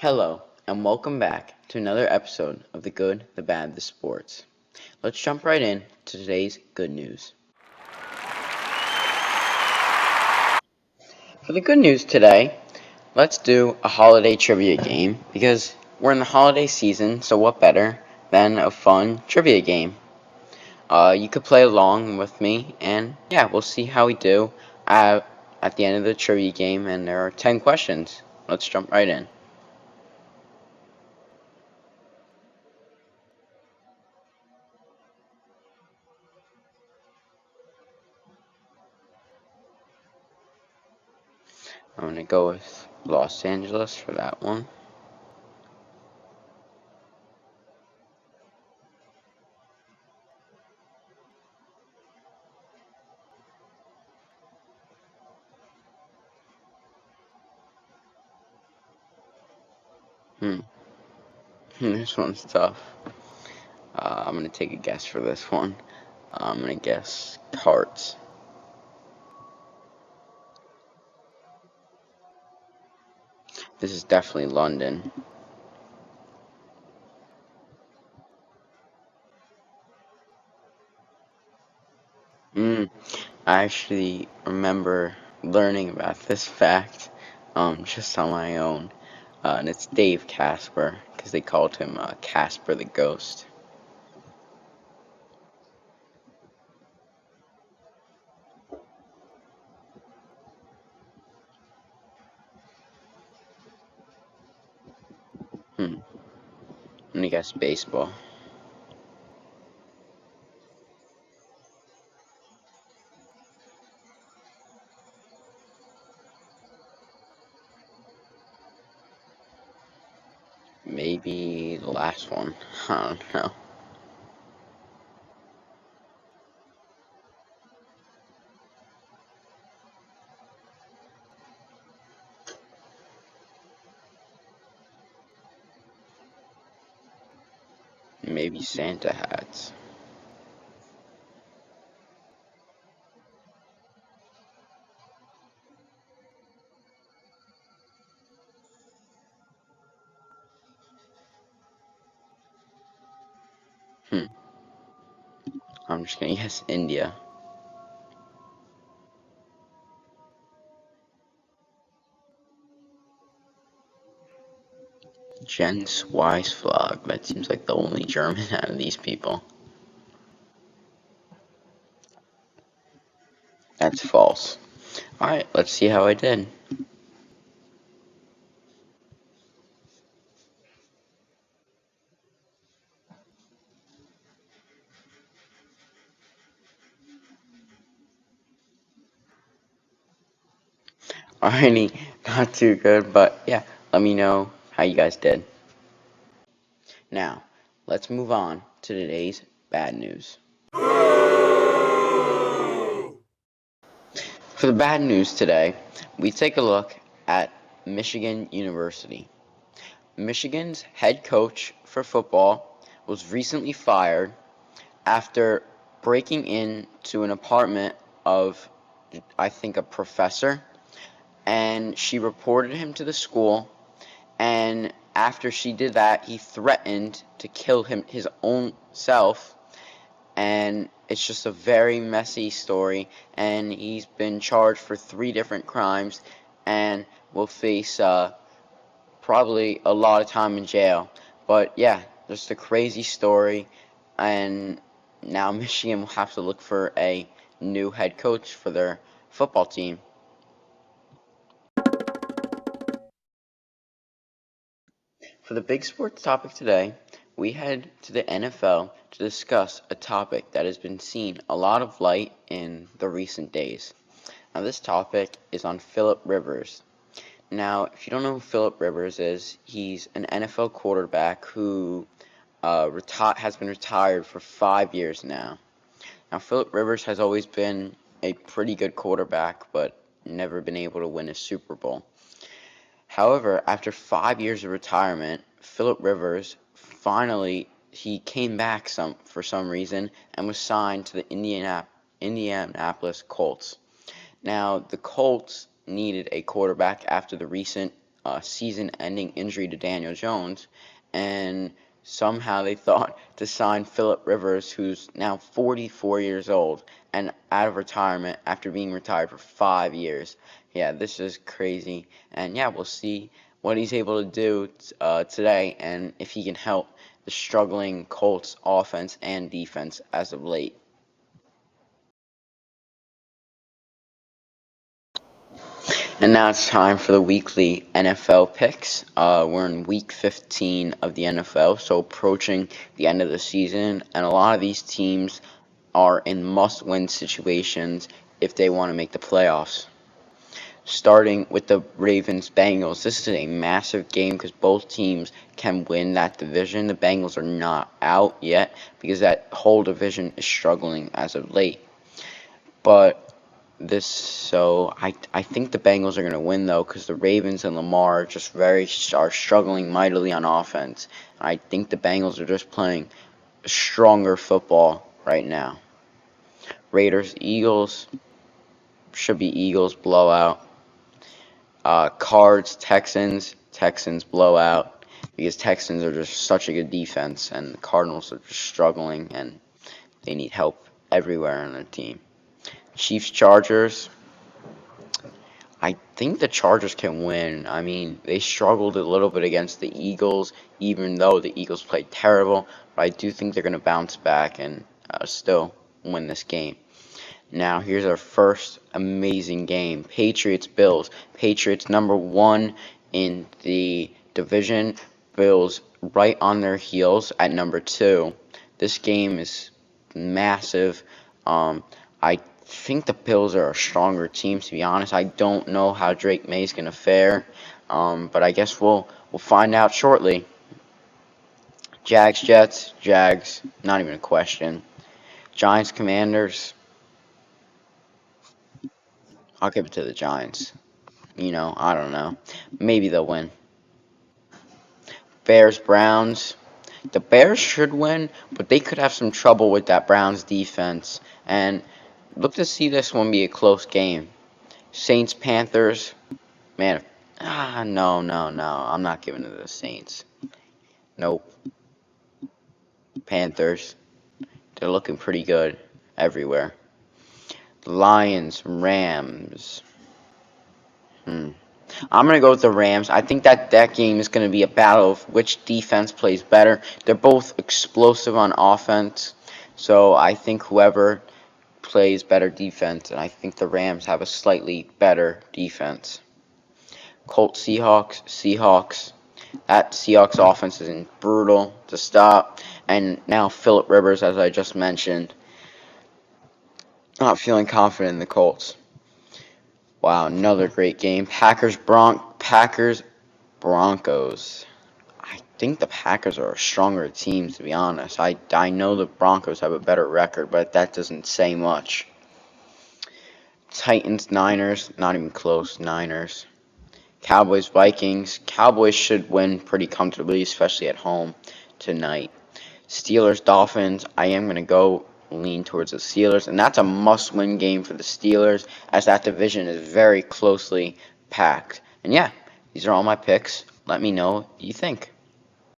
Hello, and welcome back to another episode of The Good, the Bad, the Sports. Let's jump right in to today's good news. For the good news today, let's do a holiday trivia game because we're in the holiday season, so what better than a fun trivia game? You could play along with me, and yeah, we'll see how we do at the end of the trivia game, and there are 10 questions. Let's jump right in. I'm going to go with Los Angeles for that one. This one's tough. I'm going to take a guess for this one. I'm going to guess Hearts. This is definitely London. I actually remember learning about this fact just on my own. And it's Dave Casper, because they called him Casper the Ghost. I'm going to guess baseball. Maybe the last one. I don't know. Maybe Santa hats. I'm just going to guess India. Jens Weisflog. That seems like the only German out of these people. That's false. Alright, let's see how I did. Alrighty, not too good, but yeah, let me know how you guys did. Now, let's move on to today's bad news. For the bad news today, we take a look at Michigan University. Michigan's head coach for football was recently fired after breaking into an apartment of, I think, a professor, and she reported him to the school, and after she did that, he threatened to kill his own self, and it's just a very messy story, and he's been charged for 3 different crimes, and will face probably a lot of time in jail. But yeah, just a crazy story, and now Michigan will have to look for a new head coach for their football team. For the big sports topic today, we head to the NFL to discuss a topic that has been seen a lot of light in the recent days. Now, this topic is on Philip Rivers. Now, if you don't know who Philip Rivers is, he's an NFL quarterback who has been retired for 5 years now. Now, Philip Rivers has always been a pretty good quarterback, but never been able to win a Super Bowl. However, after 5 years of retirement, Philip Rivers finally he came back for some reason and was signed to the Indianapolis Colts. Now, the Colts needed a quarterback after the recent season-ending injury to Daniel Jones, and somehow they thought to sign Phillip Rivers, who's now 44 years old and out of retirement after being retired for 5 years. Yeah, this is crazy, and yeah, we'll see what he's able to do today, and if he can help the struggling Colts offense and defense as of late. And now it's time for the weekly NFL picks. We're in week 15 of the NFL, so approaching the end of the season, and a lot of these teams are in must-win situations if they want to make the playoffs. Starting with the Ravens-Bengals, this is a massive game because both teams can win that division. The Bengals are not out yet because that whole division is struggling as of late. But I think the Bengals are going to win though because the Ravens and Lamar are struggling mightily on offense. I think the Bengals are just playing stronger football right now. Raiders Eagles should be Eagles blowout. Cards Texans blowout because Texans are just such a good defense and the Cardinals are just struggling and they need help everywhere on their team. Chiefs Chargers. I think the Chargers can win. I mean, they struggled a little bit against the Eagles, even though the Eagles played terrible. But I do think they're going to bounce back and still win this game. Now, here's our first amazing game. Patriots-Bills. Patriots number 1 in the division. Bills right on their heels at number 2. This game is massive. I think the Bills are a stronger team, to be honest. I don't know how Drake May's going to fare, but I guess we'll find out shortly. Jags-Jets. Jags, not even a question. Giants-Commanders. I'll give it to the Giants. I don't know. Maybe they'll win. Bears-Browns. The Bears should win, but they could have some trouble with that Browns defense. And look to see this one be a close game. Saints-Panthers. Man, no. I'm not giving it to the Saints. Nope. Panthers. They're looking pretty good everywhere. Lions-Rams. I'm going to go with the Rams. I think that game is going to be a battle of which defense plays better. They're both explosive on offense, so I think whoever plays better defense, and I think the Rams have a slightly better defense. Colts Seahawks. That Seahawks offense is brutal to stop, and now Phillip Rivers, as I just mentioned, not feeling confident in the Colts. Wow, another great game. Packers Broncos. I think the Packers are a stronger team, to be honest. I know the Broncos have a better record, but that doesn't say much. Titans Niners, not even close. Niners. Cowboys Vikings. Cowboys should win pretty comfortably, especially at home tonight. Steelers Dolphins. I am going to go lean towards the Steelers, and that's a must-win game for the Steelers as that division is very closely packed. And yeah, these are all my picks. Let me know what you think.